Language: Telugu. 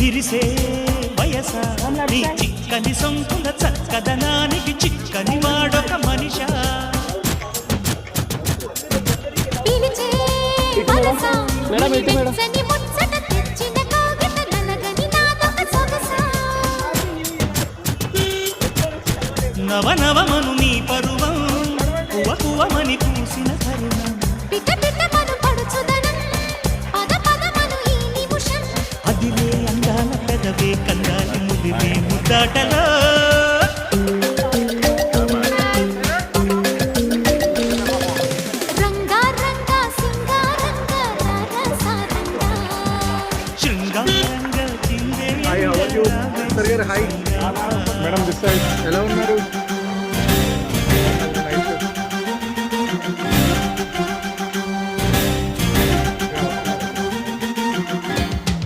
విరిసే వయస నీ చిక్కని సొంకుల చక్కదనానికి చిక్కని వాడొక మనిషా నవనవమను నీ పరువం కువకువమని పూసిన తరుణం అదిలే అందాల పెదవే కందాలి ముదివే ముద్దాటలో Hi, how are you? Sir, here, hi. Madam, this side. Hello, Madam.